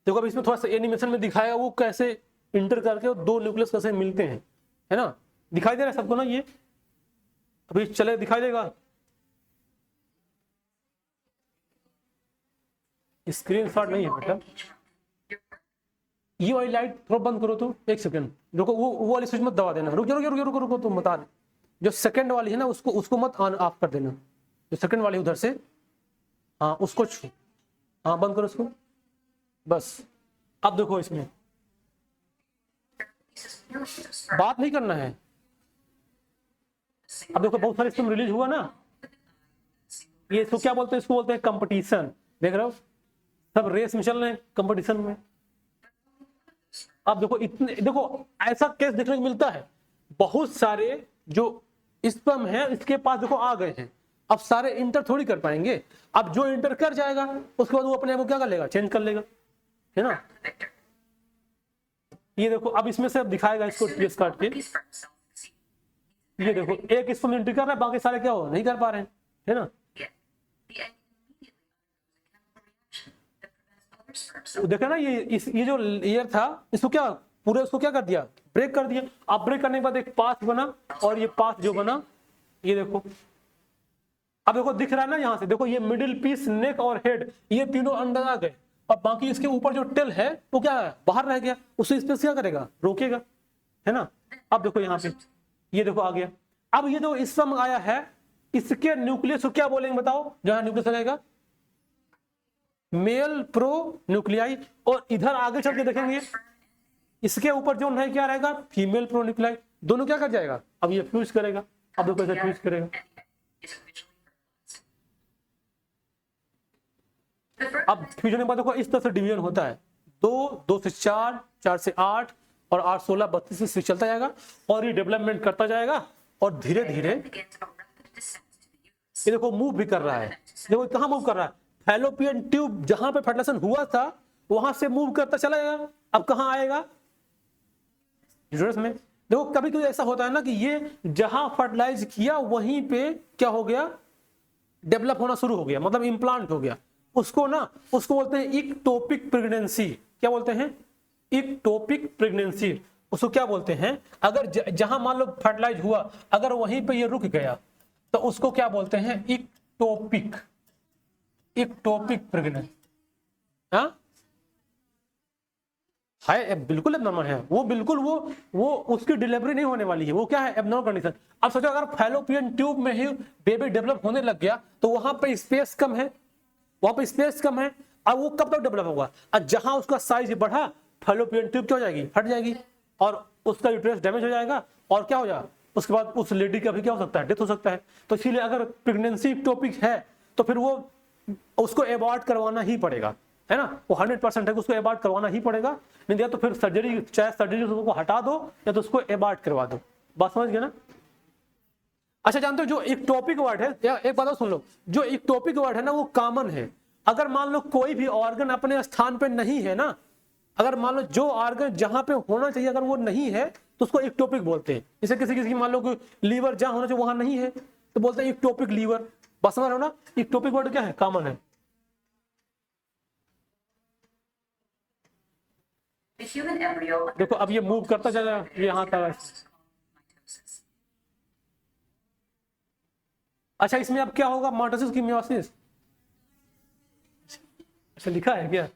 देखो, अब इसमें थोड़ा सा एनिमेशन में दिखाया वो कैसे इंटर करके दो न्यूक्लियस कैसे मिलते हैं, है ना, दिखाई दे रहा है सबको ना, ये अभी चले दिखाई देगा, स्क्रीनशॉट नहीं है बेटा, ये वाली लाइट थोड़ा बंद करो तो, एक सेकंड रुको, वो वाली स्विच मत दबा देना, रुको रुको रुको रुको रुको, तुम बता रहे जो सेकंड वाली है ना उसको मत ऑन ऑफ कर देना, जो सेकंड वाली उधर से, हाँ उसको छू, हाँ बंद करो उसको बस। अब देखो इसमें बात नहीं करना है। अब देखो बहुत सारे इसमें रिलीज हुआ ना, ये इसको क्या बोलते हैं, इसको बोलते हैं कंपटीशन, देख रहे हो सब रेस में चल रहे हैं कंपटीशन में। अब देखो इतने, देखो ऐसा केस देखने को मिलता है, बहुत सारे जो स्पर्म है इसके पास देखो आ गए हैं, अब सारे इंटर थोड़ी कर पाएंगे, अब जो इंटर कर जाएगा उसके बाद वो अपने आप को क्या कर लेगा, चेंज कर लेगा, है ना। ये देखो अब इसमें से अब दिखाएगा इसको ट्रेस काट के, ये देखो एक स्पर्म इंटर कर रहा है, बाकी सारे क्या हो नहीं कर पा रहे हैं, है ना। देखा ना ये जो लेयर था इसको क्या पूरे उसको क्या कर दिया, ब्रेक कर दिया। अब ब्रेक करने के बाद एक पाथ बना, और ये पाथ जो बना ये देखो, अब देखो दिख रहा है ना यहाँ से, देखो ये मिडिल पीस, नेक और हेड ये तीनों अंदर आ गए, और बाकी इसके ऊपर जो टेल है वो क्या है, बाहर रह गया, उसे स्पेस क्या करेगा, रोकेगा, है ना। अब देखो यहाँ पे ये देखो आ गया। अब ये जो स्पर्म आया है इसके न्यूक्लियस को क्या बोलेंगे बताओ, जहां न्यूक्लियस रहेगा मेल प्रो न्यूक्लियाई, और इधर आगे चल के देखेंगे इसके ऊपर जो है क्या रहेगा, फीमेल प्रो न्यूक्लियाई, दोनों क्या कर जाएगा, अब ये फ्यूज करेगा। अब देखो कैसे फ्यूज करेगा, अब फ्यूजन के बाद देखो इस तरह से डिवीजन होता है, 2 से 4, 4 से 8, और 8 16 32 से चलता जाएगा, और ये डेवलपमेंट करता जाएगा, और धीरे धीरे ये देखो मूव भी कर रहा है, देखो कहाँ मूव कर रहा है, फैलोपियन ट्यूब जहां पे फर्टिलाइजेशन हुआ था वहां से मूव करता चला जाएगा, अब कहां आएगा, यूट्रस में। देखो कभी कभी ऐसा होता है ना कि ये जहां फर्टिलाइज किया वहीं पे क्या हो गया, डेवलप होना शुरू हो गया, मतलब इम्प्लांट हो गया, उसको बोलते हैं इक्टोपिक प्रेगनेंसी। क्या बोलते हैं, इक्टोपिक प्रेगनेंसी, उसको क्या बोलते हैं, अगर जहां मान लो फर्टिलाइज हुआ अगर वहीं पे ये रुक गया तो उसको क्या बोलते हैं, इक्टोपिक प्रेगनेंसी। हाँ है बिल्कुल एबनॉर्मल है वो, बिल्कुल वो उसकी डिलीवरी नहीं होने वाली है, वो क्या है, एबनॉर्मल कंडीशन। अब सोचो अगर फैलोपियन ट्यूब में ही बेबी डेवलप होने लग गया तो वहां पे स्पेस कम है, अब वो कब तक डेवलप होगा, और जहां उसका साइज बढ़ा फैलोपियन ट्यूब क्या हो जाएगी, फट जाएगी, और उसका यूट्रस डैमेज हो जाएगा, और क्या हो जाएगा उसके बाद उस लेडी का भी क्या हो सकता है, डेथ हो सकता है। तो इसीलिए अगर प्रेगनेंसी टॉपिक है तो फिर वो उसको एबॉर्ट करवाना ही पड़ेगा, है ना, वो 100% है, उसको एबार्ट करवाना ही पड़ेगा, नहीं दिया तो फिर सर्जरी, चाहे सर्जरी उसको हटा दो या तो उसको एबार्ट करवा दो। बात समझ गए ना। अच्छा जानते हो जो इक्टोपिक वर्ड है, या एक बात और सुन लो, जो इक्टोपिक वर्ड है ना वो कॉमन है। अगर मान लो कोई भी ऑर्गन अपने स्थान पे नहीं है ना, अगर मान लो जो ऑर्गन जहां पे होना चाहिए अगर वो नहीं है तो उसको इक्टोपिक बोलते हैं। जैसे किसी किसी मान लो कि लीवर जहां होना चाहिए वहां नहीं है तो बोलते हैं इक्टोपिक लीवर। बस समझ रहे हो ना, इक्टोपिक वर्ड क्या है, कॉमन है। देखो अब ये मूव करता जाएगा यहाँ तक। अच्छा इसमें अब क्या होगा, माइटोसिस की मियोसिस, अच्छा लिखा है क्या?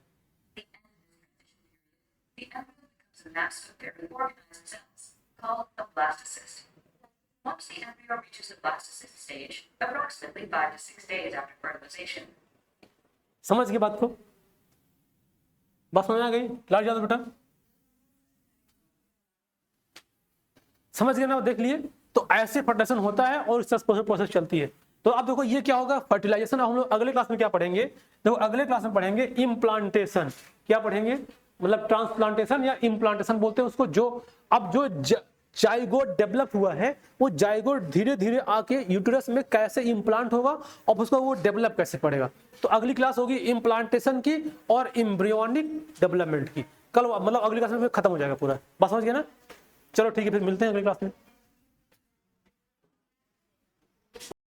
The mass of very organized cells, called a blastocyst. Once the embryo reaches the blastocyst stage, approximately 5 to 6 days after fertilization. समझ गए बात को, बात समझ आ गई, लाल जादू बेटा समझ गए ना, देख लिए। तो ऐसे फर्टिलाइजेशन होता है और इस तरह से प्रोसेस चलती है। तो अब देखो ये क्या होगा फर्टिलाइजेशन, हम लोग अगले क्लास में क्या पढ़ेंगे, देखो अगले क्लास में पढ़ेंगे इम्प्लांटेशन। क्या पढ़ेंगे, मतलब ट्रांसप्लांटेशन या इम्प्लांटेशन बोलते हैं उसको। जो अब जो जाइगोट डेवलप हुआ है वो जाइगोट धीरे धीरे आके यूटेरस में कैसे इम्प्लांट होगा और उसको वो डेवलप कैसे पड़ेगा। तो अगली क्लास होगी इम्प्लांटेशन की और एम्ब्रियोनिक डेवलपमेंट की। कल मतलब अगली क्लास में खत्म हो जाएगा पूरा, बस समझ गए ना। चलो ठीक है, फिर मिलते हैं अगली क्लास में।